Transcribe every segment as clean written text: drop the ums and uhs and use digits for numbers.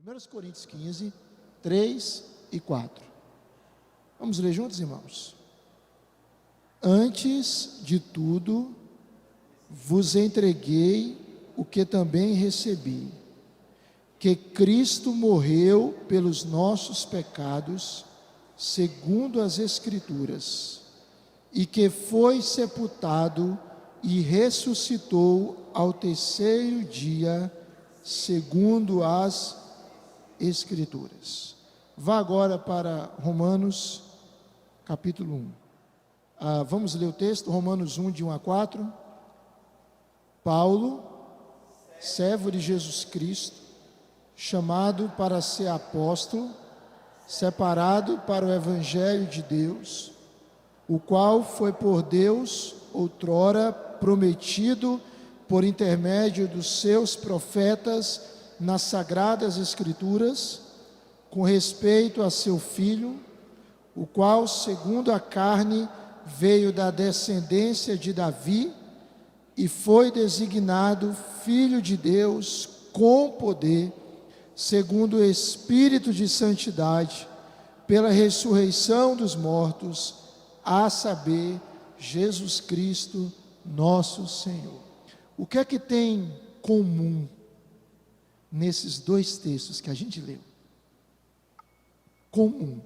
1 Coríntios 15, 3 e 4. Vamos ler juntos, irmãos? Antes de tudo, vos entreguei o que também recebi, que Cristo morreu pelos nossos pecados, segundo as Escrituras, e que foi sepultado e ressuscitou ao terceiro dia, segundo as Escrituras. Vá agora para Romanos, capítulo 1. Vamos ler o texto, Romanos 1, de 1 a 4. Paulo, servo de Jesus Cristo, chamado para ser apóstolo, separado para o Evangelho de Deus, o qual foi por Deus outrora prometido por intermédio dos seus profetas nas sagradas Escrituras, com respeito a seu Filho, o qual, segundo a carne, veio da descendência de Davi e foi designado Filho de Deus com poder, segundo o Espírito de santidade, pela ressurreição dos mortos, a saber, Jesus Cristo, nosso Senhor. O que é que tem comum nesses dois textos que a gente leu? Comum.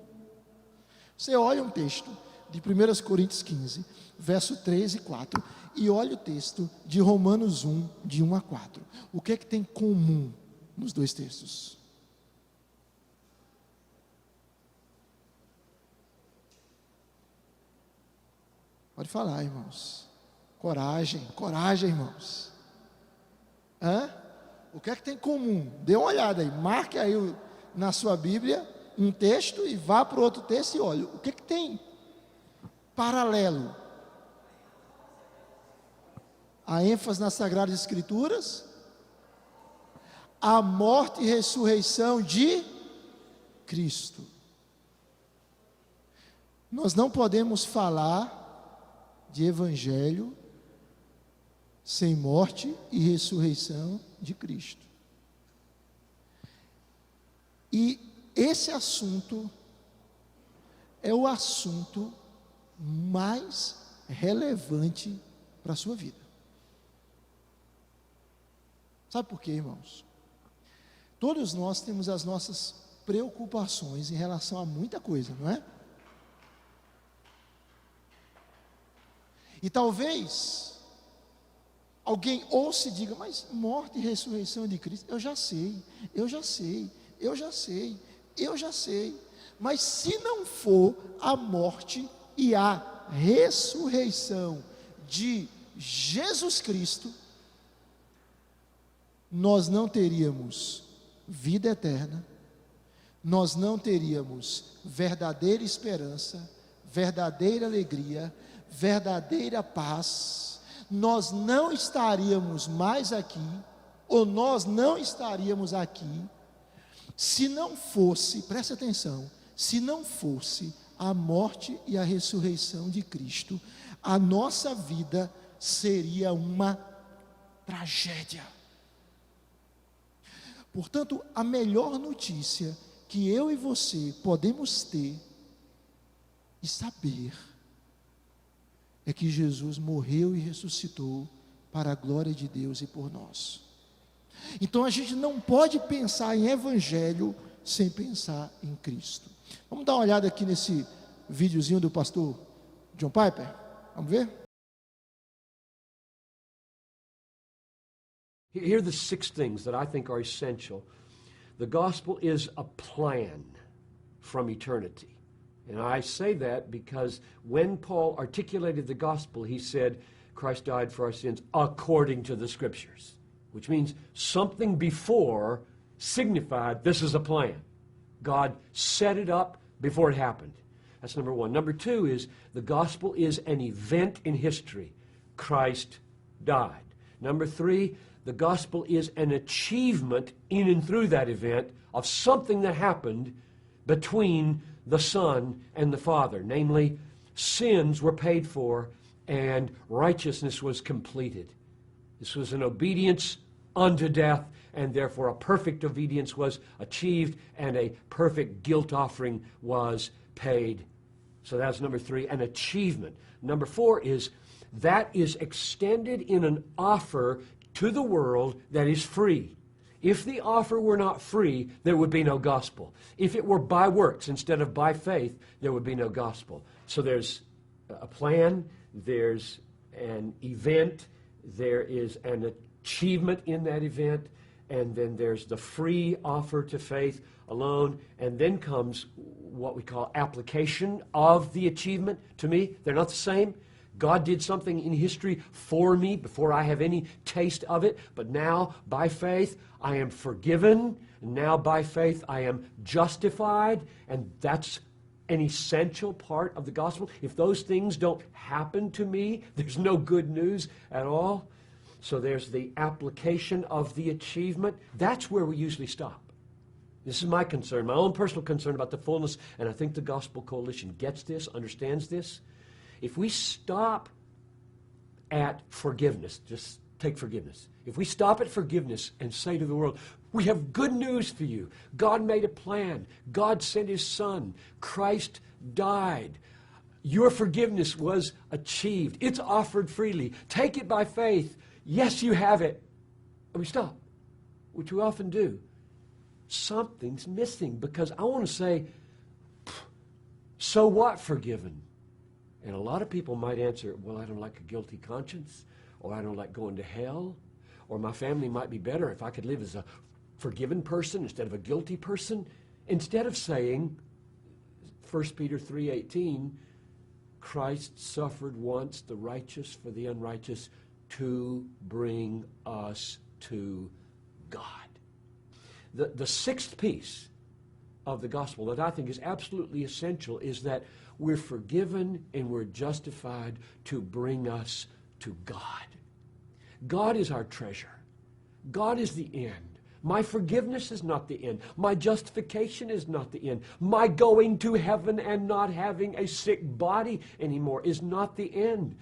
Você olha um texto de 1 Coríntios 15, verso 3 e 4, e olha o texto de Romanos 1, de 1 a 4. O que é que tem comum nos dois textos? Pode falar, irmãos. Coragem, coragem, irmãos. O que é que tem comum? Dê uma olhada aí, marque aí na sua Bíblia um texto e vá para o outro texto e olha. O que é que tem paralelo? A ênfase nas Sagradas Escrituras, a morte e ressurreição de Cristo. Nós não podemos falar de Evangelho sem morte e ressurreição de Cristo. E esse assunto é o assunto mais relevante para a sua vida. Sabe por quê, irmãos? Todos nós temos as nossas preocupações em relação a muita coisa, não é? E talvez alguém ouça e diga, mas morte e ressurreição de Cristo, eu já sei. Mas se não for a morte e a ressurreição de Jesus Cristo, nós não teríamos vida eterna, nós não teríamos verdadeira esperança, verdadeira alegria, verdadeira paz, nós não estaríamos mais aqui, ou nós não estaríamos aqui, se não fosse, preste atenção, se não fosse a morte e a ressurreição de Cristo, a nossa vida seria uma tragédia. Portanto, a melhor notícia que eu e você podemos ter e saber é que Jesus morreu e ressuscitou para a glória de Deus e por nós. Então a gente não pode pensar em Evangelho sem pensar em Cristo. Vamos dar uma olhada aqui nesse videozinho do pastor John Piper? Vamos ver? Here are the 6 things that I think are essential. The gospel is a plan from eternity. And I say that because when Paul articulated the gospel, he said, Christ died for our sins according to the Scriptures, which means something before signified this is a plan. God set it up before it happened. That's number 1. Number 2 is the gospel is an event in history. Christ died. Number 3, the gospel is an achievement in and through that event of something that happened between the Son and the Father. Namely, sins were paid for and righteousness was completed. This was an obedience unto death, and therefore a perfect obedience was achieved, and a perfect guilt offering was paid. So that's number 3, an achievement. Number 4 is that is extended in an offer to the world that is free. If the offer were not free, there would be no gospel. If it were by works instead of by faith, there would be no gospel. So there's a plan, there's an event, there is an achievement in that event, and then there's the free offer to faith alone, and then comes what we call application of the achievement. To me, they're not the same. God did something in history for me before I have any taste of it, but now by faith I am forgiven. Now by faith I am justified, and that's an essential part of the gospel. If those things don't happen to me, there's no good news at all. So there's the application of the achievement. That's where we usually stop. This is my concern, my own personal concern about the fullness, and I think the Gospel Coalition gets this, understands this. If we stop at forgiveness, just take forgiveness. If we stop at forgiveness and say to the world, we have good news for you. God made a plan. God sent His Son. Christ died. Your forgiveness was achieved. It's offered freely. Take it by faith. Yes, you have it. And we stop, which we often do. Something's missing, because I want to say, so what forgiven? And a lot of people might answer, well, I don't like a guilty conscience, or I don't like going to hell, or my family might be better if I could live as a forgiven person instead of a guilty person. Instead of saying, 1 Peter 3:18, Christ suffered once, the righteous for the unrighteous, to bring us to God. The sixth piece of the gospel that I think is absolutely essential is that we're forgiven and we're justified to bring us to God. God is our treasure. God is the end. My forgiveness is not the end. My justification is not the end. My going to heaven and not having a sick body anymore is not the end.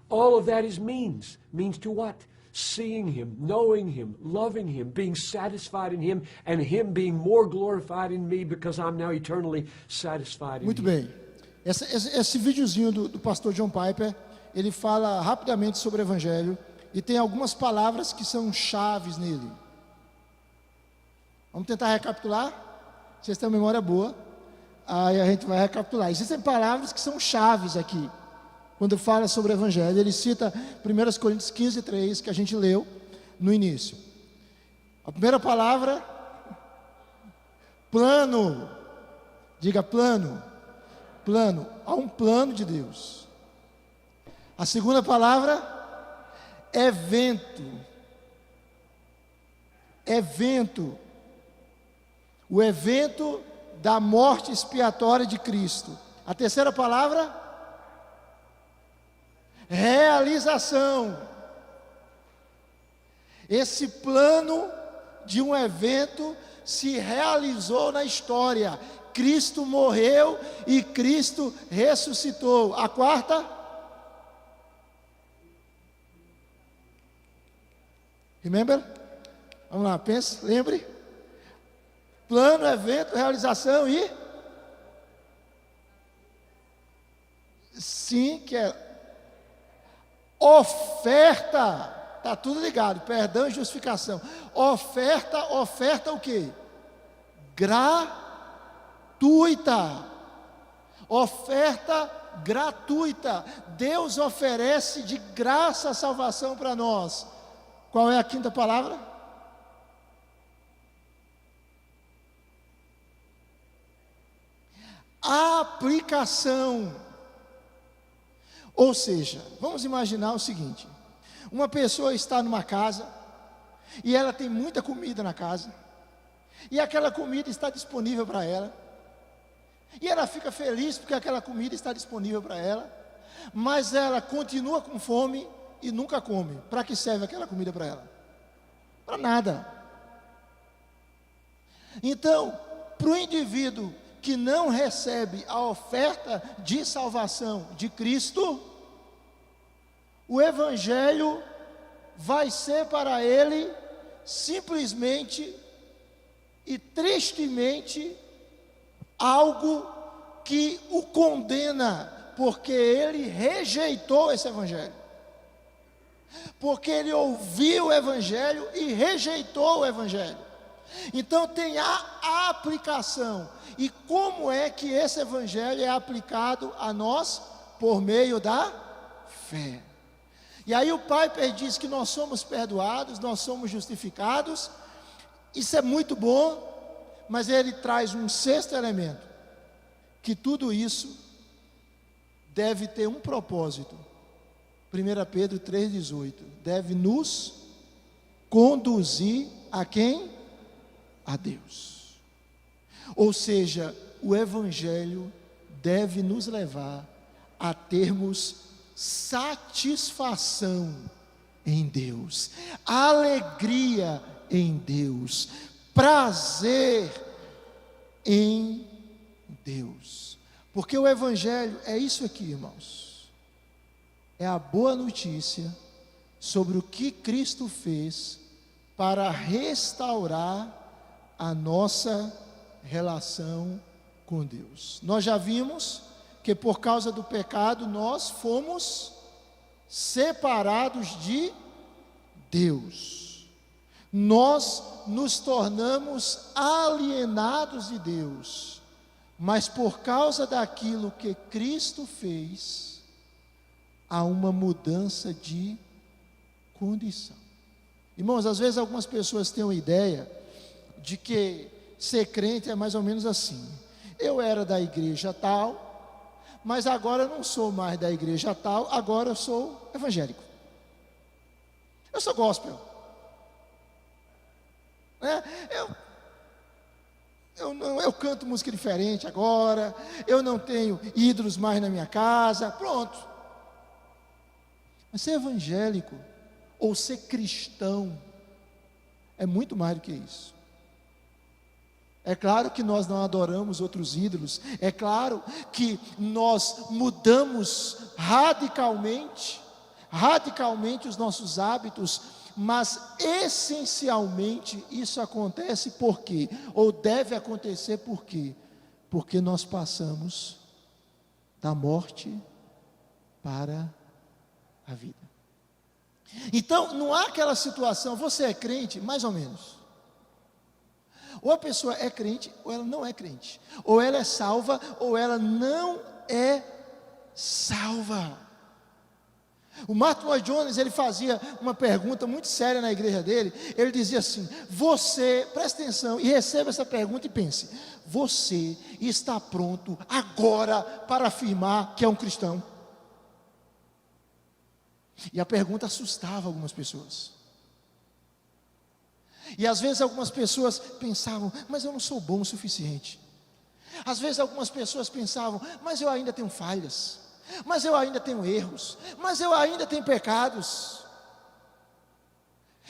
All of that is means. Means to what? Seeing Him, knowing Him, loving Him, being satisfied in Him, and Him being more glorified in me because I'm now eternally satisfied in Muito Him. bem. Esse videozinho do pastor John Piper, ele fala rapidamente sobre o Evangelho e tem algumas palavras que são chaves nele. Vamos tentar recapitular? Vocês têm uma memória boa, aí a gente vai recapitular. Existem palavras que são chaves aqui. Quando fala sobre o Evangelho, ele cita 1 Coríntios 15:3, que a gente leu no início. A primeira palavra, plano. Diga plano. Plano. Há um plano de Deus. A segunda palavra, evento. Evento. O evento da morte expiatória de Cristo. A terceira palavra, realização. Esse plano de um evento se realizou na história. Cristo morreu e Cristo ressuscitou. A quarta, remember? Vamos lá, pense, lembre. Plano, evento, realização e sim, que é oferta. Está tudo ligado, perdão e justificação. Oferta o quê? Gratuita. Oferta gratuita. Deus oferece de graça a salvação para nós. Qual é a quinta palavra? Aplicação. Ou seja, vamos imaginar o seguinte: uma pessoa está numa casa e ela tem muita comida na casa, e aquela comida está disponível para ela, e ela fica feliz porque aquela comida está disponível para ela, mas ela continua com fome e nunca come. Para que serve aquela comida para ela? Para nada. Então, para o indivíduo que não recebe a oferta de salvação de Cristo, o Evangelho vai ser para ele simplesmente e tristemente algo que o condena, porque ele rejeitou esse evangelho. Porque ele ouviu o evangelho e rejeitou o evangelho. Então tem a aplicação. E como é que esse evangelho é aplicado a nós? Por meio da fé. E aí o Piper diz que nós somos perdoados, nós somos justificados. Isso é muito bom, mas ele traz um sexto elemento, que tudo isso deve ter um propósito. 1 Pedro 3,18, deve nos conduzir a quem? A Deus. Ou seja, o evangelho deve nos levar a termos satisfação em Deus, alegria em Deus, prazer em Deus. Porque o evangelho é isso aqui, irmãos. É a boa notícia sobre o que Cristo fez para restaurar a nossa relação com Deus. Nós já vimos que por causa do pecado nós fomos separados de Deus. Nós nos tornamos alienados de Deus. Mas por causa daquilo que Cristo fez, há uma mudança de condição. Irmãos, às vezes algumas pessoas têm uma ideia de que ser crente é mais ou menos assim: eu era da igreja tal, mas agora eu não sou mais da igreja tal, agora eu sou evangélico. Eu sou gospel. Eu canto música diferente agora, eu não tenho ídolos mais na minha casa, pronto. Mas ser evangélico ou ser cristão é muito mais do que isso. É claro que nós não adoramos outros ídolos, é claro que nós mudamos radicalmente os nossos hábitos, mas essencialmente isso acontece por quê? Ou deve acontecer por quê? Porque nós passamos da morte para a vida. Então não há aquela situação, você é crente, mais ou menos. Ou a pessoa é crente, ou ela não é crente. Ou ela é salva, ou ela não é salva. O Martin Lloyd Jones, ele fazia uma pergunta muito séria na igreja dele. Ele dizia assim: você, presta atenção e receba essa pergunta e pense: você está pronto agora para afirmar que é um cristão? E a pergunta assustava algumas pessoas. E às vezes algumas pessoas pensavam: mas eu não sou bom o suficiente. Às vezes algumas pessoas pensavam: mas eu ainda tenho falhas, mas eu ainda tenho erros, mas eu ainda tenho pecados.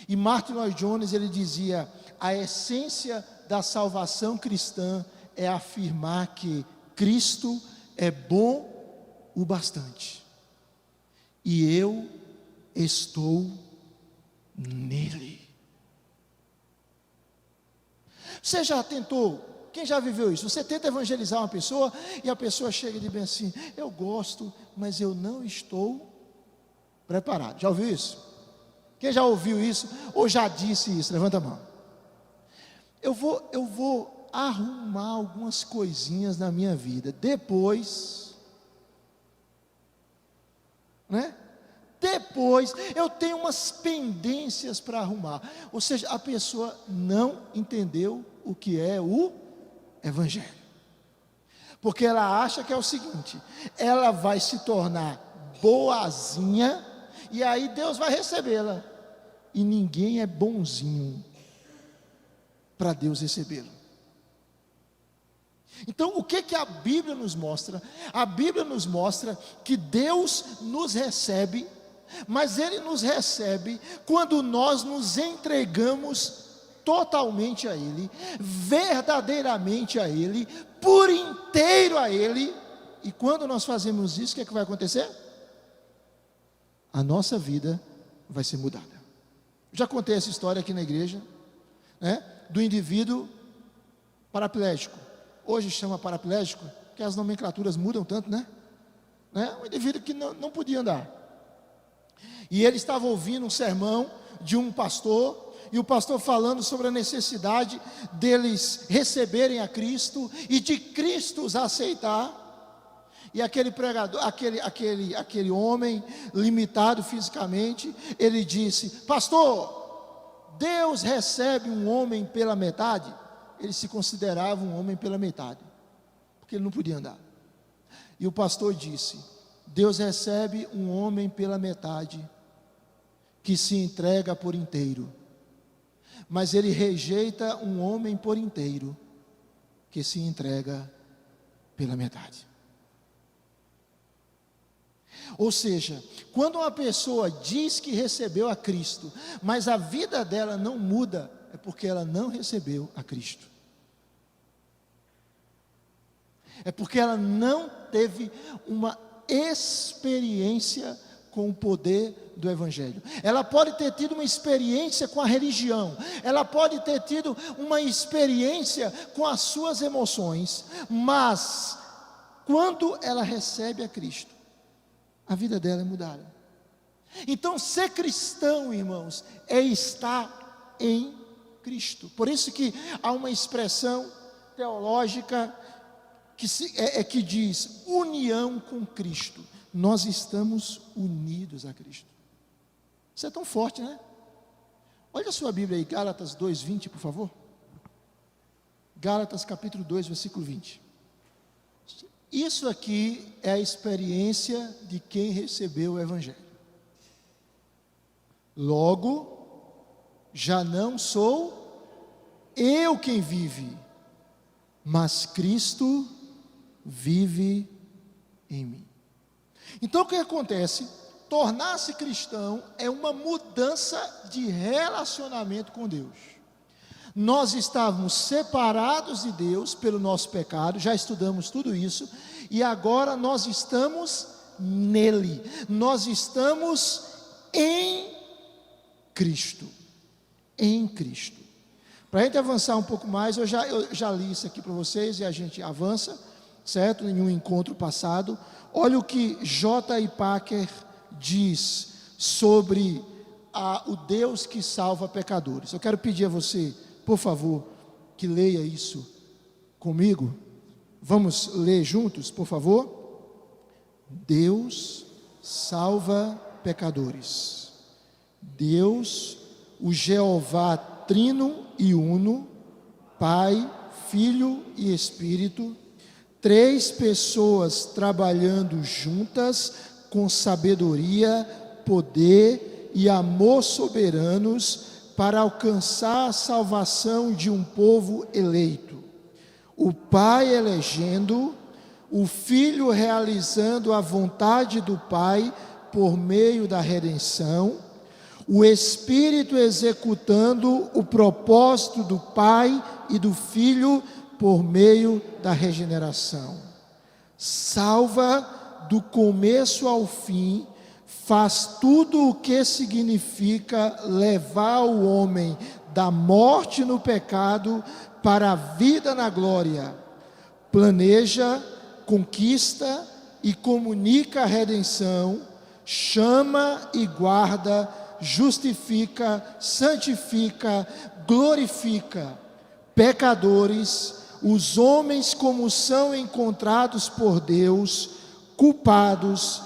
E Martin Lloyd Jones, ele dizia: a essência da salvação cristã é afirmar que Cristo é bom o bastante, e eu estou nele. Você já tentou? Quem já viveu isso? Você tenta evangelizar uma pessoa e a pessoa chega e diz bem assim: eu gosto, mas eu não estou preparado. Já ouviu isso? Quem já ouviu isso ou já disse isso? Levanta a mão. Eu vou arrumar algumas coisinhas na minha vida. Depois, Depois eu tenho umas pendências para arrumar. Ou seja, a pessoa não entendeu o que é o evangelho. Porque ela acha que é o seguinte: ela vai se tornar boazinha e aí Deus vai recebê-la. E ninguém é bonzinho para Deus recebê-lo. Então, o que a Bíblia nos mostra? A Bíblia nos mostra que Deus nos recebe, mas Ele nos recebe quando nós nos entregamos totalmente a Ele, verdadeiramente a Ele, por inteiro a Ele. E quando nós fazemos isso, o que vai acontecer? A nossa vida vai ser mudada. Já contei essa história aqui na igreja, né? Do indivíduo paraplégico. Hoje chama paraplégico, porque as nomenclaturas mudam tanto, né? Um indivíduo que não podia andar. E ele estava ouvindo um sermão de um pastor, e o pastor falando sobre a necessidade deles receberem a Cristo e de Cristo os aceitar. E aquele pregador, aquele homem limitado fisicamente, ele disse: pastor, Deus recebe um homem pela metade? Ele se considerava um homem pela metade, porque ele não podia andar. E o pastor disse: Deus recebe um homem pela metade, que se entrega por inteiro, mas ele rejeita um homem por inteiro, que se entrega pela metade. Ou seja, quando uma pessoa diz que recebeu a Cristo, mas a vida dela não muda, é porque ela não recebeu a Cristo. É porque ela não teve uma experiência com o poder do Evangelho. Ela pode ter tido uma experiência com a religião, ela pode ter tido uma experiência com as suas emoções, mas quando ela recebe a Cristo, a vida dela é mudada. Então, ser cristão, irmãos, é estar em Cristo. Por isso que há uma expressão teológica que diz união com Cristo. Nós estamos unidos a Cristo. Isso é tão forte, né? Olha a sua Bíblia aí, Gálatas 2:20, por favor. Gálatas capítulo 2, versículo 20. Isso aqui é a experiência de quem recebeu o Evangelho. Logo, já não sou eu quem vive, mas Cristo vive em mim. Então o que acontece? Tornar-se cristão é uma mudança de relacionamento com Deus. Nós estávamos separados de Deus pelo nosso pecado, já estudamos tudo isso, e agora nós estamos nele, nós estamos em Cristo, em Cristo. Para a gente avançar um pouco mais, eu já li isso aqui para vocês e a gente avança, certo? Em um encontro passado. Olha o que J.I. Packer diz sobre o Deus que salva pecadores. Eu quero pedir a você, por favor, que leia isso comigo. Vamos ler juntos, por favor? Deus salva pecadores. Deus, o Jeová Trino e Uno, Pai, Filho e Espírito, três pessoas trabalhando juntas com sabedoria, poder e amor soberanos para alcançar a salvação de um povo eleito. O Pai elegendo, o Filho realizando a vontade do Pai por meio da redenção, o Espírito executando o propósito do Pai e do Filho por meio da regeneração. Salva do começo ao fim, faz tudo o que significa levar o homem da morte no pecado para a vida na glória. Planeja, conquista e comunica a redenção, chama e guarda, justifica, santifica, glorifica pecadores, os homens como são encontrados por Deus, culpados,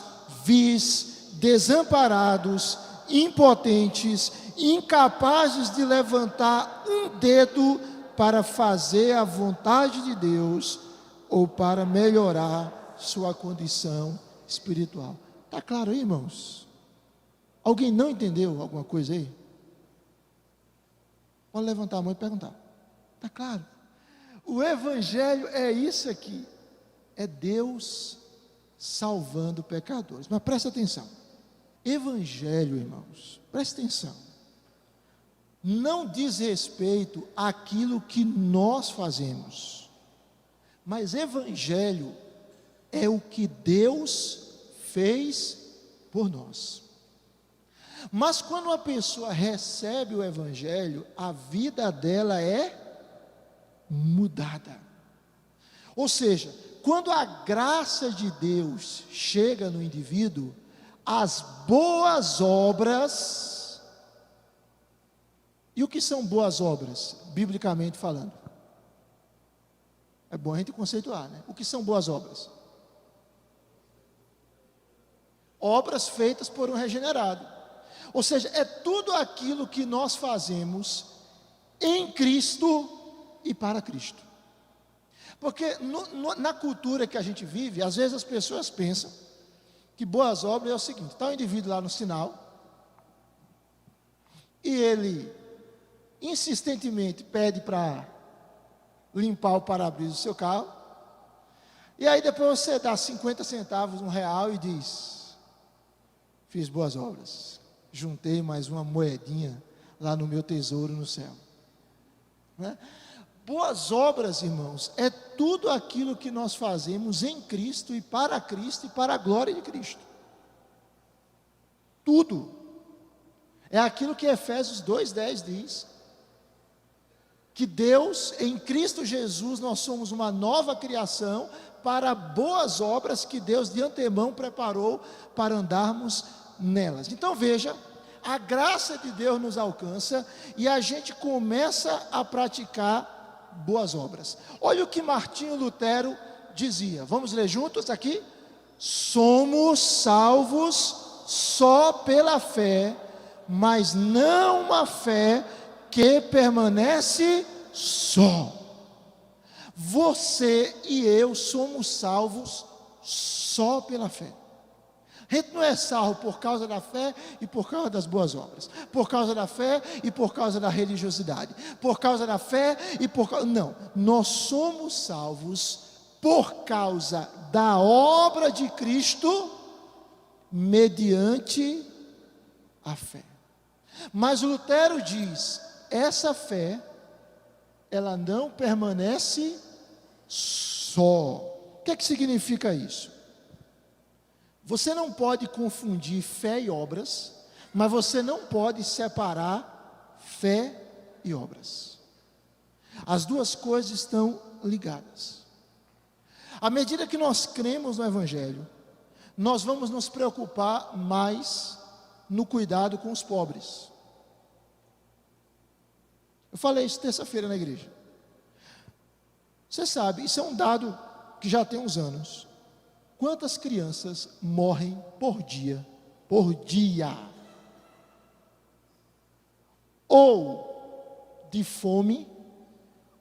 vis, desamparados, impotentes, incapazes de levantar um dedo para fazer a vontade de Deus ou para melhorar sua condição espiritual. Está claro aí, irmãos? Alguém não entendeu alguma coisa aí? Pode levantar a mão e perguntar. Está claro? O Evangelho é isso aqui. É Deus salvando pecadores. Mas presta atenção. Evangelho, irmãos, presta atenção. Não diz respeito àquilo que nós fazemos. Mas Evangelho é o que Deus fez por nós. Mas quando uma pessoa recebe o Evangelho, a vida dela é mudada. Ou seja, quando a graça de Deus chega no indivíduo, as boas obras. E o que são boas obras, biblicamente falando? É bom a gente conceituar, né? O que são boas obras? Obras feitas por um regenerado. Ou seja, é tudo aquilo que nós fazemos em Cristo e para Cristo. Porque na cultura que a gente vive, às vezes as pessoas pensam que boas obras é o seguinte: está um indivíduo lá no sinal, e ele insistentemente pede para limpar o para-brisa do seu carro, e aí depois você dá 50 centavos, R$1 e diz: fiz boas obras, juntei mais uma moedinha lá no meu tesouro no céu, né? Boas obras, irmãos, é tudo aquilo que nós fazemos em Cristo e para a glória de Cristo. Tudo. É aquilo que Efésios 2:10 diz, que Deus, em Cristo Jesus, nós somos uma nova criação para boas obras que Deus de antemão preparou para andarmos nelas. Então veja, a graça de Deus nos alcança e a gente começa a praticar boas obras. Olha o que Martinho Lutero dizia, vamos ler juntos aqui? Somos salvos só pela fé, mas não uma fé que permanece só. Você e eu somos salvos só pela fé. A gente não é salvo por causa da fé e por causa das boas obras, por causa da fé e por causa da religiosidade, por causa da fé e por causa... Não, nós somos salvos por causa da obra de Cristo, mediante a fé. Mas Lutero diz, essa fé, ela não permanece só. O que é que significa isso? Você não pode confundir fé e obras, mas você não pode separar fé e obras. As duas coisas estão ligadas. À medida que nós cremos no Evangelho, nós vamos nos preocupar mais no cuidado com os pobres. Eu falei isso terça-feira na igreja. Você sabe, isso é um dado que já tem uns anos. Quantas crianças morrem por dia? Por dia. Ou de fome,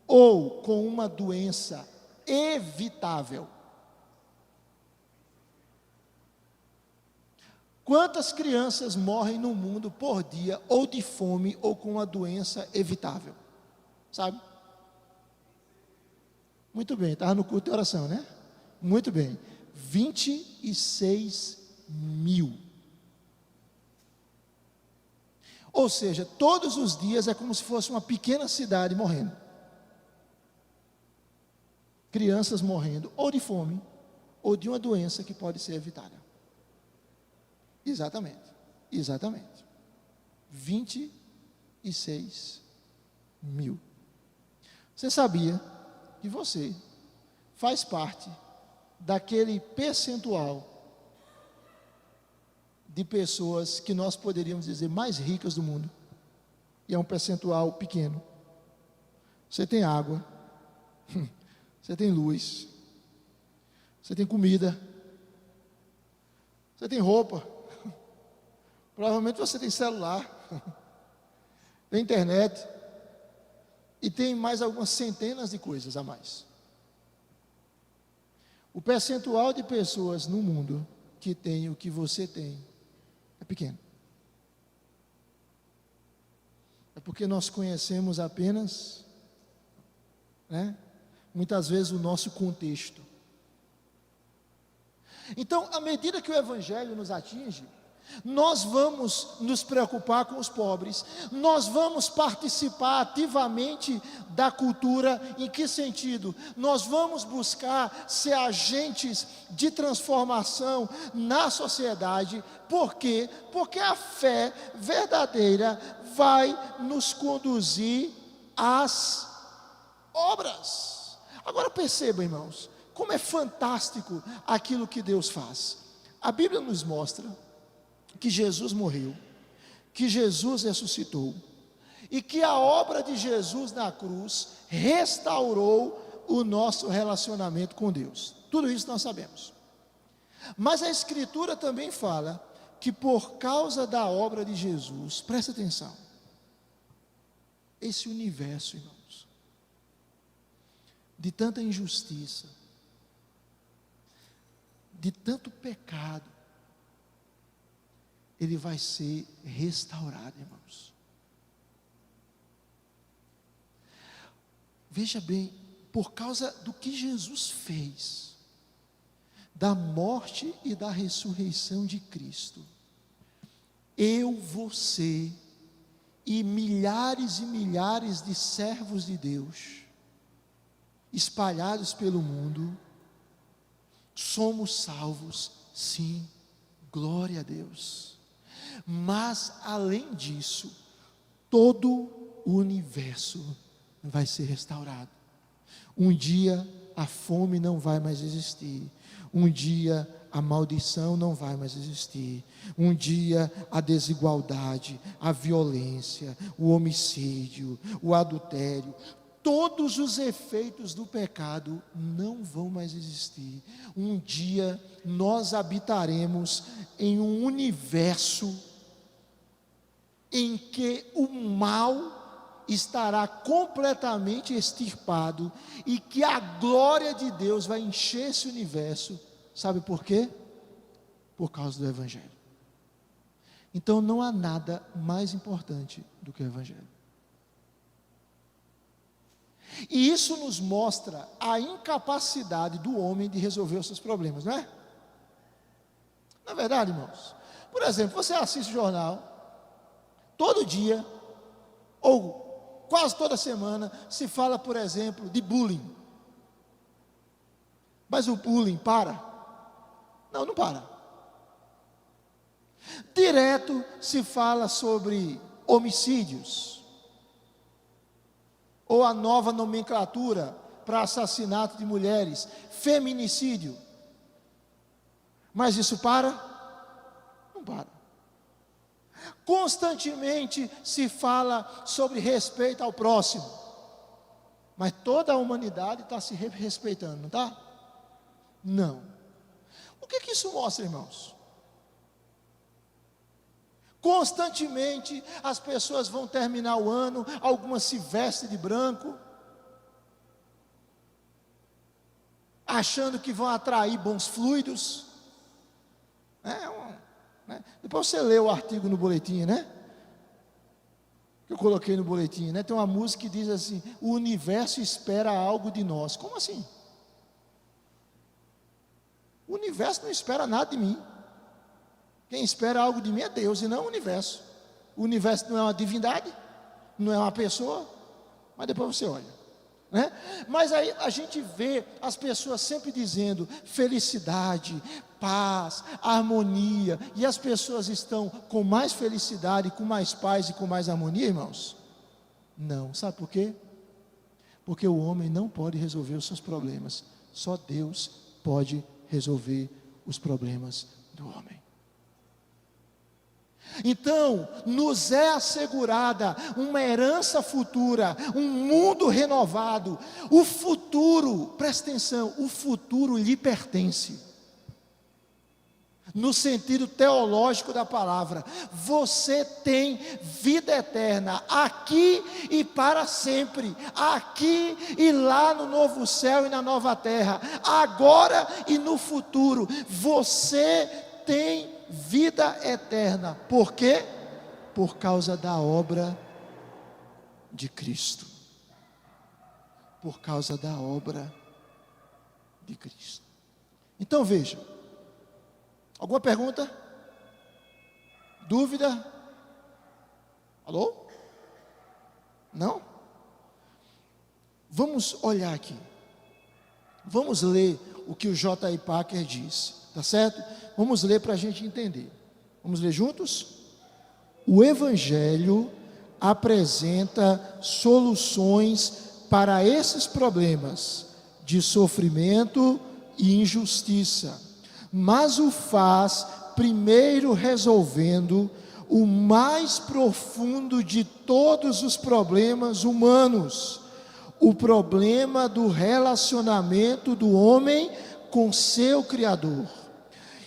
ou com uma doença evitável. Quantas crianças morrem no mundo por dia, ou de fome, ou com uma doença evitável? Sabe? Muito bem, estava no culto de oração, né? Muito bem. 26 mil. Ou seja, todos os dias é como se fosse uma pequena cidade morrendo. Crianças morrendo, ou de fome, ou de uma doença que pode ser evitada. Exatamente. 26 mil. Você sabia que você faz parte daquele percentual de pessoas que nós poderíamos dizer mais ricas do mundo, e é um percentual pequeno. Você tem água, você tem luz, você tem comida, você tem roupa, provavelmente você tem celular, tem internet, e tem mais algumas centenas de coisas a mais. O percentual de pessoas no mundo que tem o que você tem é pequeno. É porque nós conhecemos apenas, muitas vezes o nosso contexto. Então, à medida que o Evangelho nos atinge, nós vamos nos preocupar com os pobres, nós vamos participar ativamente da cultura. Em que sentido? Nós vamos buscar ser agentes de transformação na sociedade. Por quê? Porque a fé verdadeira vai nos conduzir às obras. Agora percebam, irmãos, como é fantástico aquilo que Deus faz. A Bíblia nos mostra que Jesus morreu, que Jesus ressuscitou, e que a obra de Jesus na cruz restaurou o nosso relacionamento com Deus. Tudo isso nós sabemos. Mas a Escritura também fala que por causa da obra de Jesus, presta atenção, esse universo, irmãos, de tanta injustiça, de tanto pecado, ele vai ser restaurado, irmãos. Veja bem, por causa do que Jesus fez, da morte e da ressurreição de Cristo, eu, você e milhares de servos de Deus, espalhados pelo mundo, somos salvos, sim, glória a Deus. Mas além disso, todo o universo vai ser restaurado. Um dia a fome não vai mais existir. Um dia a maldição não vai mais existir. Um dia a desigualdade, a violência, o homicídio, o adultério, todos os efeitos do pecado não vão mais existir. Um dia nós habitaremos em um universo em que o mal estará completamente extirpado e que a glória de Deus vai encher esse universo. Sabe por quê? Por causa do Evangelho. Então não há nada mais importante do que o Evangelho. E isso nos mostra a incapacidade do homem de resolver os seus problemas, não é? Não é verdade, irmãos? Por exemplo, você assiste o jornal, todo dia, ou quase toda semana, se fala, por exemplo, de bullying. Mas o bullying para? Não, não para. Direto se fala sobre homicídios, ou a nova nomenclatura para assassinato de mulheres, feminicídio. Mas isso para? Não para. Constantemente se fala sobre respeito ao próximo, mas toda a humanidade está se respeitando, não está? Não. O que isso mostra, irmãos? Constantemente as pessoas vão terminar o ano, algumas se vestem de branco, achando que vão atrair bons fluidos. Depois você lê o artigo no boletim, né? Que eu coloquei no boletim, né? Tem uma música que diz assim: o universo espera algo de nós. Como assim? O universo não espera nada de mim. Quem espera algo de mim é Deus e não o universo. O universo não é uma divindade, não é uma pessoa, mas depois você olha, né? Mas aí a gente vê as pessoas sempre dizendo felicidade, paz, harmonia, e as pessoas estão com mais felicidade, com mais paz e com mais harmonia, irmãos? Não, sabe por quê? Porque o homem não pode resolver os seus problemas, só Deus pode resolver os problemas do homem. Então, nos é assegurada uma herança futura, um mundo renovado. O futuro, presta atenção, o futuro lhe pertence. No sentido teológico da palavra, você tem vida eterna, aqui e para sempre, aqui e lá no novo céu e na nova terra, agora e no futuro, você tem vida eterna. Por quê? Por causa da obra de Cristo. Por causa da obra de Cristo. Então veja, alguma pergunta? Dúvida? Alô? Não? Vamos olhar aqui. Vamos ler o que o J.I. Packer diz, tá certo? Vamos ler para a gente entender. Vamos ler juntos? O Evangelho apresenta soluções para esses problemas de sofrimento e injustiça, mas o faz primeiro resolvendo o mais profundo de todos os problemas humanos, o problema do relacionamento do homem com seu Criador.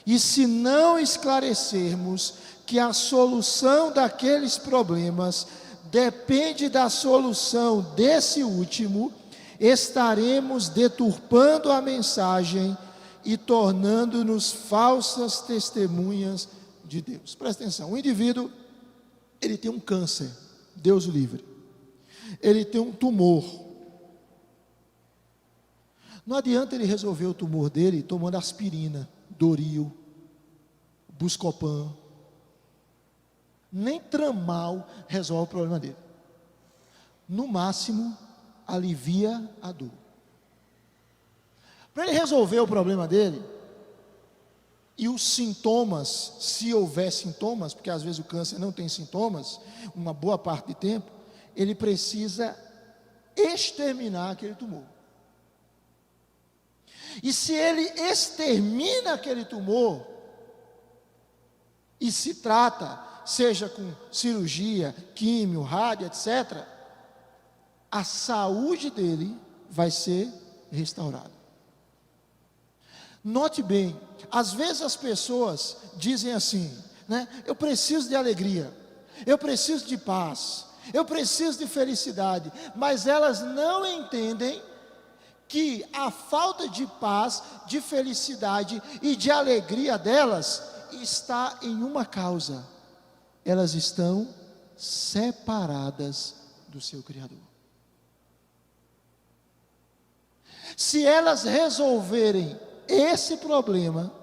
E se não esclarecermos que a solução daqueles problemas depende da solução desse último, estaremos deturpando a mensagem e tornando-nos falsas testemunhas de Deus. Presta atenção, o indivíduo, ele tem um câncer, Deus o livre. Ele tem um tumor. Não adianta ele resolver o tumor dele tomando aspirina, Doril, Buscopan. Nem Tramal resolve o problema dele. No máximo, alivia a dor. Para ele resolver o problema dele, e os sintomas, se houver sintomas, porque às vezes o câncer não tem sintomas, uma boa parte do tempo, ele precisa exterminar aquele tumor. E se ele extermina aquele tumor, e se trata, seja com cirurgia, químio, rádio, etc., a saúde dele vai ser restaurada. Note bem, às vezes as pessoas dizem assim, né? Eu preciso de alegria, eu preciso de paz, eu preciso de felicidade, mas elas não entendem que a falta de paz, de felicidade e de alegria delas está em uma causa: elas estão separadas do seu Criador. Se elas resolverem esse problema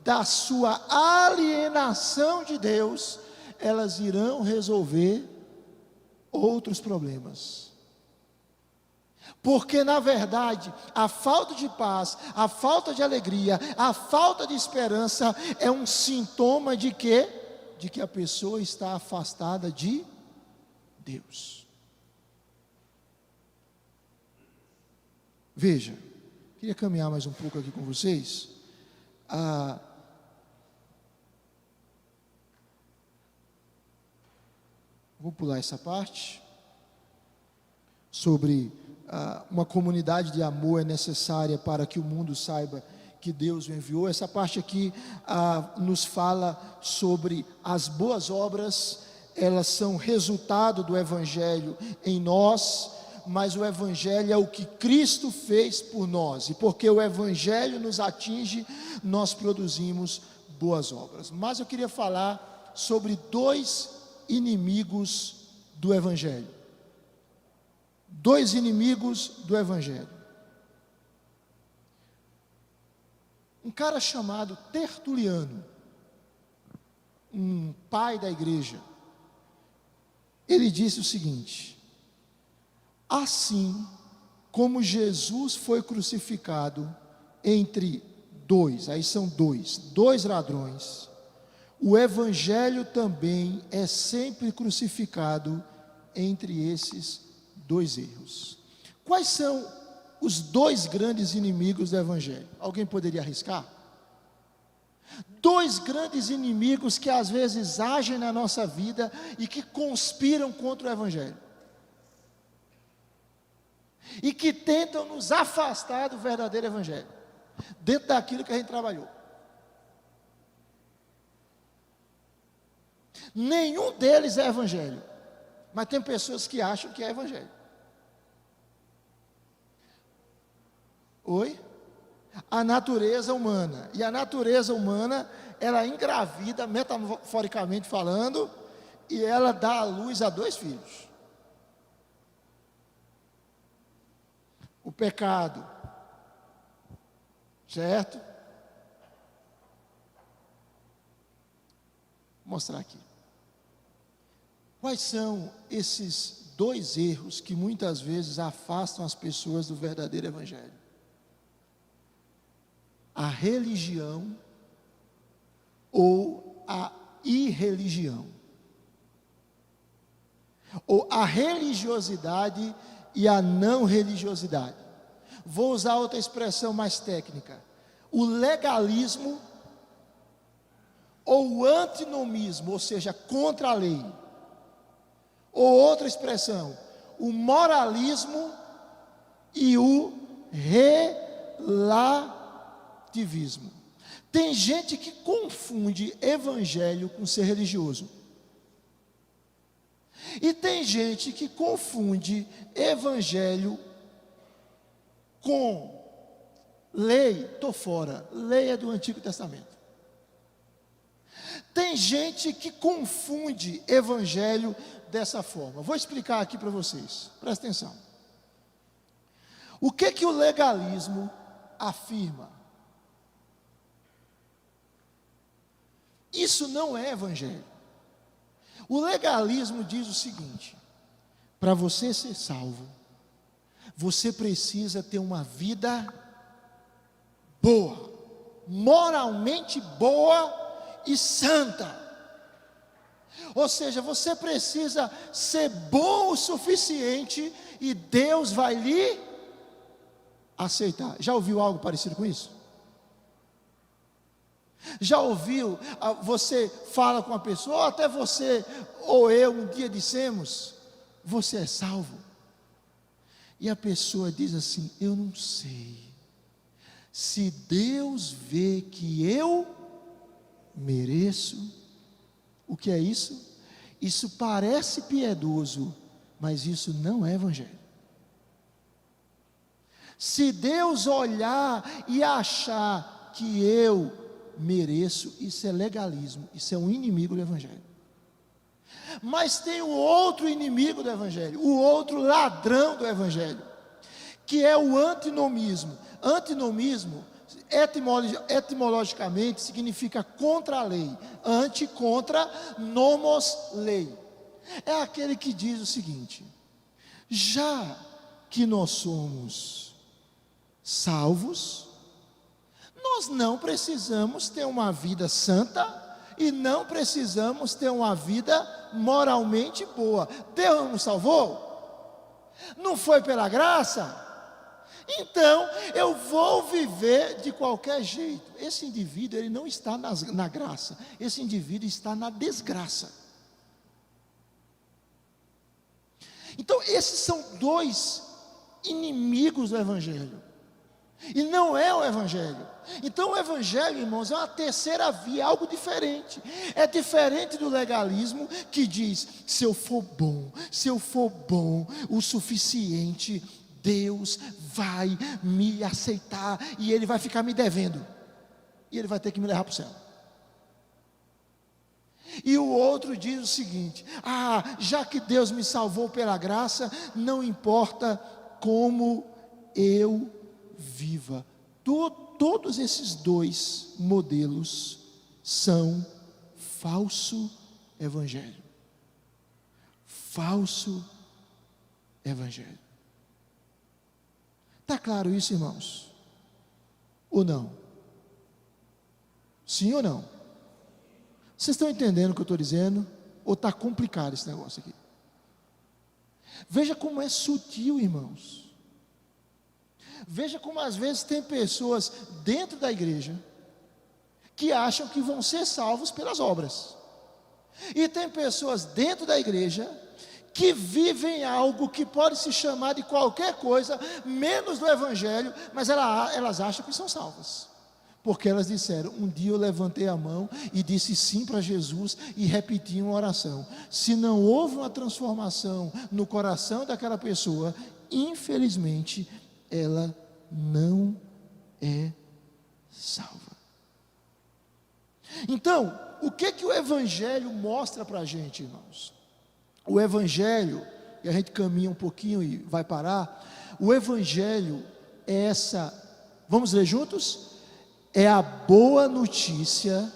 da sua alienação de Deus, elas irão resolver outros problemas. Porque na verdade, a falta de paz, a falta de alegria, a falta de esperança é um sintoma de quê? De que a pessoa está afastada de Deus. Veja, queria caminhar mais um pouco aqui com vocês. Vou pular essa parte. Sobre uma comunidade de amor é necessária para que o mundo saiba que Deus o enviou. Essa parte aqui nos fala sobre as boas obras. Elas são resultado do Evangelho em nós, mas o Evangelho é o que Cristo fez por nós, e porque o Evangelho nos atinge, nós produzimos boas obras. Mas eu queria falar sobre dois inimigos do Evangelho. Dois inimigos do Evangelho. Um cara chamado Tertuliano, um pai da igreja, ele disse o seguinte: assim como Jesus foi crucificado entre dois, aí são dois ladrões, o Evangelho também é sempre crucificado entre esses dois erros. Quais são os dois grandes inimigos do Evangelho? Alguém poderia arriscar? Dois grandes inimigos que às vezes agem na nossa vida e que conspiram contra o Evangelho, e que tentam nos afastar do verdadeiro Evangelho, dentro daquilo que a gente trabalhou. Nenhum deles é Evangelho, mas tem pessoas que acham que é Evangelho. Oi? A natureza humana. E a natureza humana, ela engravida, metaforicamente falando, e ela dá à luz a 2 filhos. O pecado, certo? Vou mostrar aqui. Quais são esses dois erros que muitas vezes afastam as pessoas do verdadeiro evangelho? A religião ou a irreligião, ou a religiosidade e a não religiosidade. Vou usar outra expressão mais técnica: o legalismo ou o antinomismo, ou seja, contra a lei. Ou outra expressão, o moralismo e o relativismo. Tem gente que confunde evangelho com ser religioso. E tem gente que confunde evangelho com lei. Estou fora, lei é do Antigo Testamento. Tem gente que confunde evangelho dessa forma. Vou explicar aqui para vocês, presta atenção. O que o legalismo afirma? Isso não é evangelho. O legalismo diz o seguinte: para você ser salvo, você precisa ter uma vida boa, moralmente boa e santa. Ou seja, você precisa ser bom o suficiente e Deus vai lhe aceitar. Já ouviu algo parecido com isso? Já ouviu, você fala com uma pessoa, ou até você ou eu um dia dissemos: você é salvo? E a pessoa diz assim: eu não sei, se Deus vê que eu mereço. O que é isso? Isso parece piedoso, mas isso não é evangelho. Se Deus olhar e achar que eu mereço, isso é legalismo, isso é um inimigo do evangelho. Mas tem o outro inimigo do evangelho, o outro ladrão do evangelho, que é o antinomismo. Antinomismo, etimologicamente, significa contra a lei. Anti, contra, nomos, lei. É aquele que diz o seguinte: já que nós somos salvos, nós não precisamos ter uma vida santa e não precisamos ter uma vida moralmente boa. Deus nos salvou? Não foi pela graça? Então eu vou viver de qualquer jeito. Esse indivíduo, ele não está na graça, esse indivíduo está na desgraça. Então esses são dois inimigos do evangelho, e não é o evangelho. Então o evangelho, irmãos, é uma terceira via, algo diferente. É diferente do legalismo, que diz: se eu for bom o suficiente, Deus vai me aceitar e Ele vai ficar me devendo, e Ele vai ter que me levar para o céu. E o outro diz o seguinte: já que Deus me salvou pela graça, não importa como eu viva. Todos esses dois modelos são falso evangelho. Falso evangelho. Está claro isso, irmãos? Ou não? Sim ou não? Vocês estão entendendo o que eu estou dizendo? Ou está complicado esse negócio aqui? Veja como é sutil, irmãos. Veja como às vezes tem pessoas dentro da igreja que acham que vão ser salvos pelas obras. E tem pessoas dentro da igreja que vivem algo que pode se chamar de qualquer coisa, menos do evangelho, mas elas acham que são salvas. Porque elas disseram: um dia eu levantei a mão e disse sim para Jesus e repeti uma oração. Se não houve uma transformação no coração daquela pessoa, infelizmente, ela não é salva. Então, o que o evangelho mostra para a gente, irmãos? O evangelho, e a gente caminha um pouquinho e vai parar. O evangelho é vamos ler juntos? É a boa notícia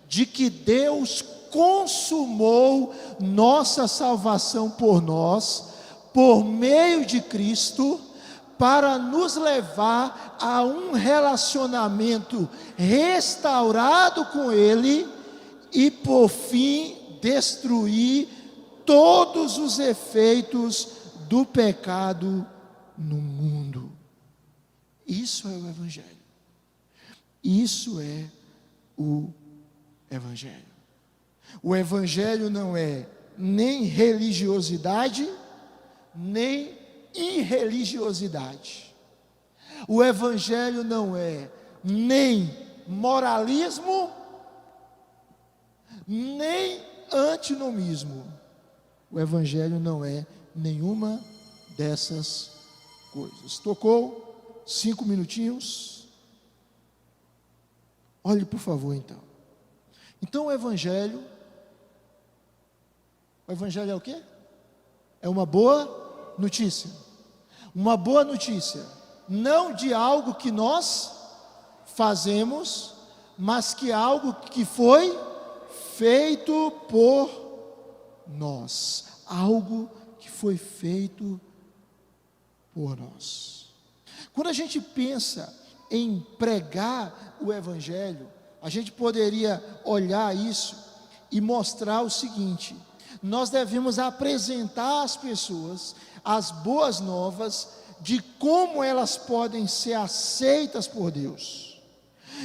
de que Deus consumou nossa salvação por nós, por meio de Cristo, para nos levar a um relacionamento restaurado com Ele e, por fim, destruir todos os efeitos do pecado no mundo. Isso é o Evangelho. Isso é o Evangelho. O Evangelho não é nem religiosidade, nem irreligiosidade. O Evangelho não é nem moralismo, nem antinomismo. O Evangelho não é nenhuma dessas coisas. Tocou 5 minutinhos? Olhe, por favor, então. Então o Evangelho é o quê? É uma boa notícia. Uma boa notícia, não de algo que nós fazemos, mas que algo que foi feito por nós. Algo que foi feito por nós. Quando a gente pensa em pregar o Evangelho, a gente poderia olhar isso e mostrar o seguinte: nós devemos apresentar às pessoas as boas novas de como elas podem ser aceitas por Deus.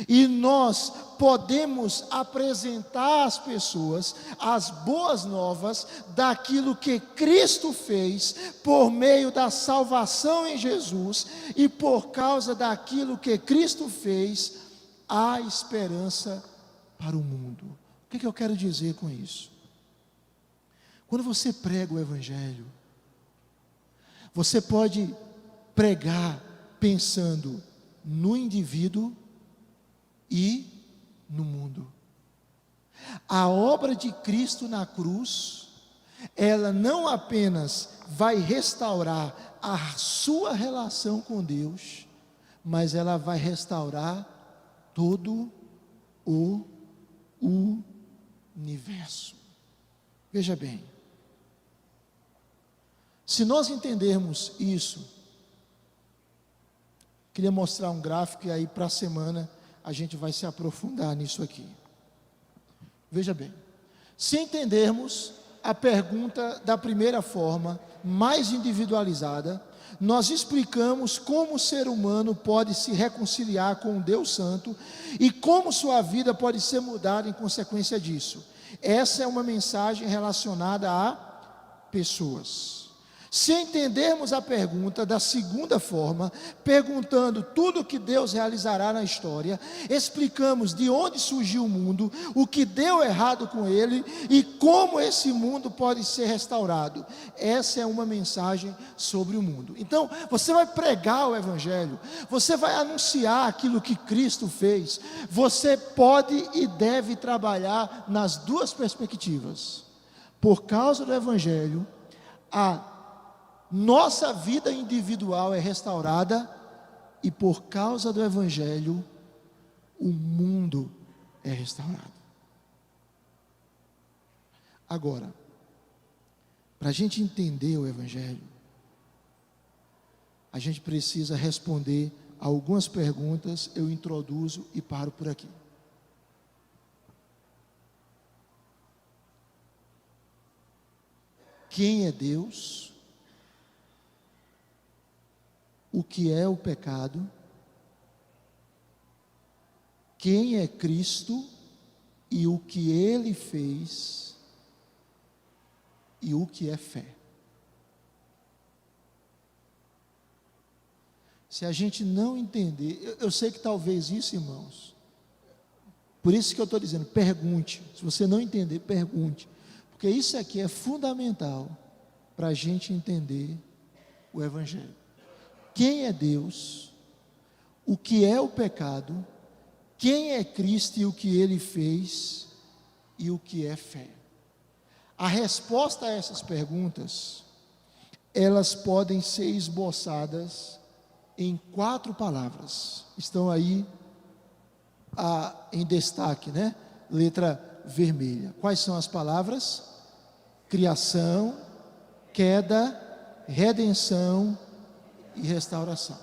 E nós podemos apresentar às pessoas as boas novas daquilo que Cristo fez por meio da salvação em Jesus, e por causa daquilo que Cristo fez, há esperança para o mundo. O que eu quero dizer com isso? Quando você prega o Evangelho, você pode pregar pensando no indivíduo e no mundo. A obra de Cristo na cruz, ela não apenas vai restaurar a sua relação com Deus, mas ela vai restaurar todo o universo. Veja bem, se nós entendermos isso, queria mostrar um gráfico e aí para a semana a gente vai se aprofundar nisso aqui. Veja bem, se entendermos a pergunta da primeira forma, mais individualizada, nós explicamos como o ser humano pode se reconciliar com o Deus Santo e como sua vida pode ser mudada em consequência disso. Essa é uma mensagem relacionada a pessoas. Se entendermos a pergunta da segunda forma, perguntando tudo o que Deus realizará na história, explicamos de onde surgiu o mundo, o que deu errado com ele e como esse mundo pode ser restaurado. Essa é uma mensagem sobre o mundo. Então, você vai pregar o Evangelho, você vai anunciar aquilo que Cristo fez, você pode e deve trabalhar nas duas perspectivas. Por causa do Evangelho, a nossa vida individual é restaurada, e por causa do Evangelho, o mundo é restaurado. Agora, para a gente entender o Evangelho, a gente precisa responder a algumas perguntas. Eu introduzo e paro por aqui. Quem é Deus? O que é o pecado? Quem é Cristo e o que Ele fez? E o que é fé? Se a gente não entender, eu sei que talvez isso, irmãos, por isso que eu estou dizendo, pergunte. Se você não entender, pergunte, porque isso aqui é fundamental para a gente entender o Evangelho. Quem é Deus? O que é o pecado? Quem é Cristo e o que Ele fez? E o que é fé? A resposta a essas perguntas, elas podem ser esboçadas em 4 palavras. Estão aí em destaque, né? Letra vermelha. Quais são as palavras? Criação, queda, redenção e restauração.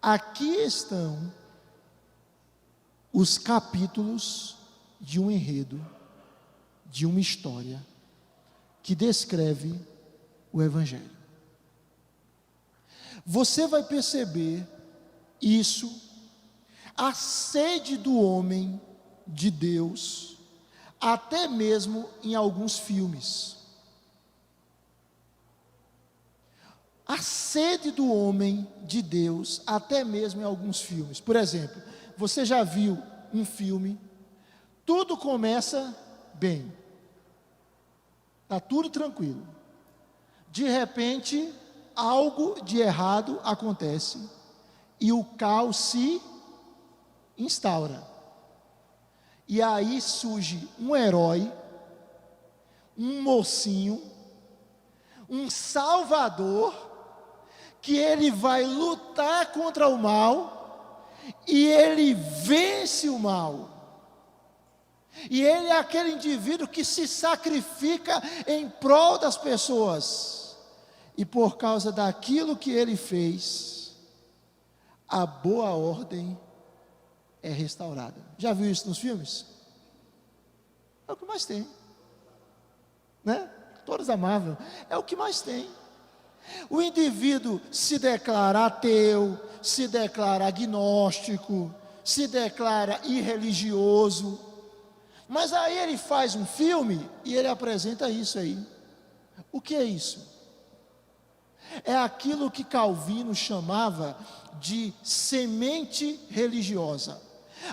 Aqui estão os capítulos de um enredo, de uma história que descreve o Evangelho. Você vai perceber isso, a sede do homem de Deus, até mesmo em alguns filmes. A sede do homem de Deus, até mesmo em alguns filmes. Por exemplo, você já viu um filme, tudo começa bem, está tudo tranquilo. De repente, algo de errado acontece e o caos se instaura. E aí surge um herói, um mocinho, um salvador, que ele vai lutar contra o mal, e ele vence o mal. E ele é aquele indivíduo que se sacrifica em prol das pessoas. E por causa daquilo que ele fez, a boa ordem é restaurada. Já viu isso nos filmes? É o que mais tem, né? Todos da Marvel, é o que mais tem. O indivíduo se declara ateu, se declara agnóstico, se declara irreligioso, mas aí ele faz um filme e ele apresenta isso aí. O que é isso? É aquilo que Calvino chamava de semente religiosa.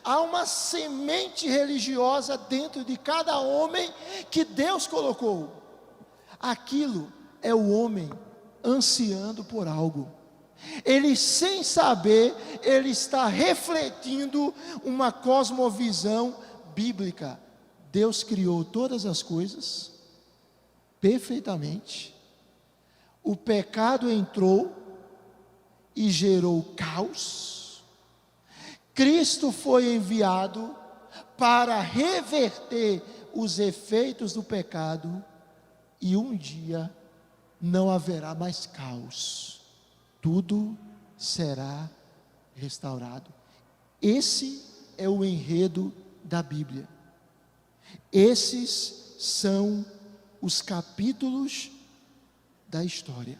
Há uma semente religiosa dentro de cada homem que Deus colocou. Aquilo é o homem ansiando por algo. Ele, sem saber, ele está refletindo uma cosmovisão bíblica. Deus criou todas as coisas perfeitamente. O pecado entrou e gerou caos. Cristo foi enviado para reverter os efeitos do pecado, e um dia não haverá mais caos. Tudo será restaurado. Esse é o enredo da Bíblia. Esses são os capítulos da história.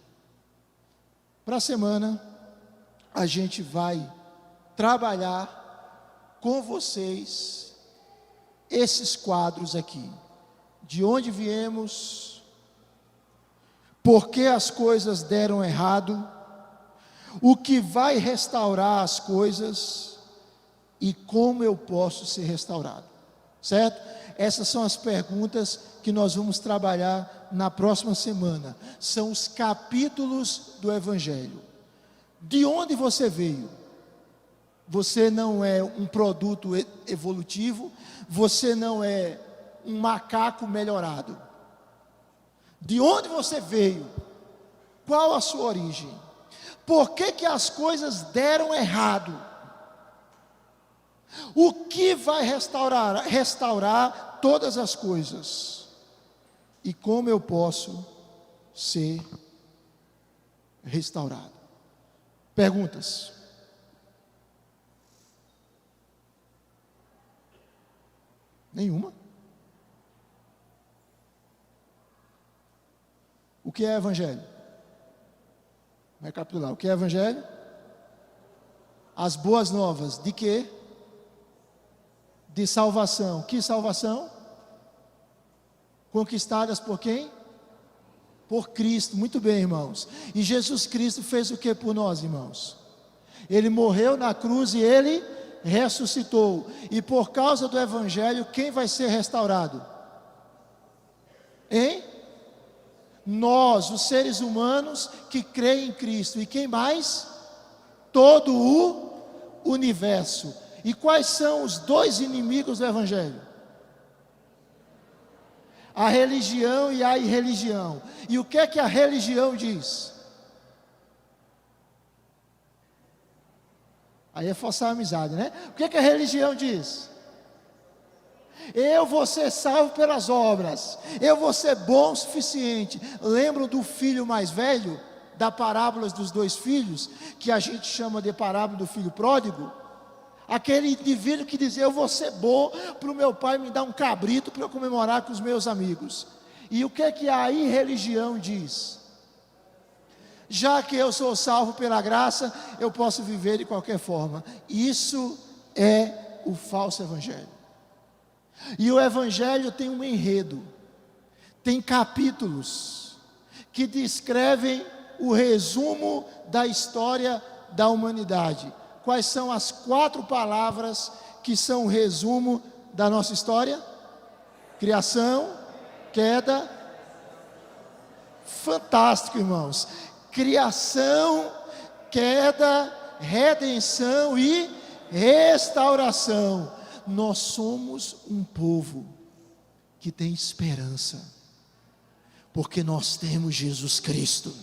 Para a semana, a gente vai trabalhar com vocês esses quadros aqui. De onde viemos, por que as coisas deram errado, o que vai restaurar as coisas e como eu posso ser restaurado. Certo? Essas são as perguntas que nós vamos trabalhar na próxima semana. São os capítulos do Evangelho. De onde você veio? Você não é um produto evolutivo, você não é um macaco melhorado. De onde você veio? Qual a sua origem? Por que as coisas deram errado? O que vai restaurar todas as coisas? E como eu posso ser restaurado? Perguntas? Nenhuma? O que é evangelho? Vamos recapitular. O que é evangelho? As boas novas de quê? De salvação. Que salvação? Conquistadas por quem? Por Cristo. Muito bem, irmãos. E Jesus Cristo fez o que por nós, irmãos? Ele morreu na cruz e ele ressuscitou. E por causa do evangelho, quem vai ser restaurado? Hein? Nós, os seres humanos que creem em Cristo. E quem mais? Todo o universo. E quais são os dois inimigos do Evangelho? A religião e a irreligião. E o que é que a religião diz? Aí é forçar a amizade, né? O que é que a religião diz? Eu vou ser salvo pelas obras, eu vou ser bom o suficiente. Lembram do filho mais velho, da parábola dos 2 filhos, que a gente chama de parábola do filho pródigo? Aquele indivíduo que dizia: eu vou ser bom para o meu pai me dar um cabrito para eu comemorar com os meus amigos. E o que é que a irreligião diz? Já que eu sou salvo pela graça, eu posso viver de qualquer forma. Isso é o falso evangelho. E o evangelho tem um enredo, tem capítulos que descrevem o resumo da história da humanidade. Quais são as 4 palavras que são o resumo da nossa história? Criação, queda. Fantástico, irmãos. Criação, queda, redenção e restauração. Nós somos um povo que tem esperança, porque nós temos Jesus Cristo.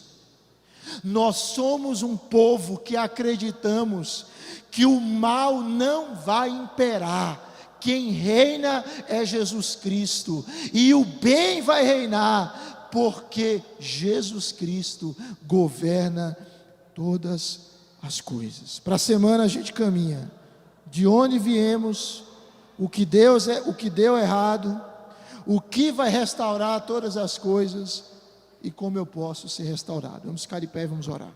Nós somos um povo que acreditamos que o mal não vai imperar. Quem reina é Jesus Cristo, e o bem vai reinar, porque Jesus Cristo governa todas as coisas. Para a semana a gente caminha de onde viemos, o que deu errado, o que vai restaurar todas as coisas e como eu posso ser restaurado. Vamos ficar de pé e vamos orar.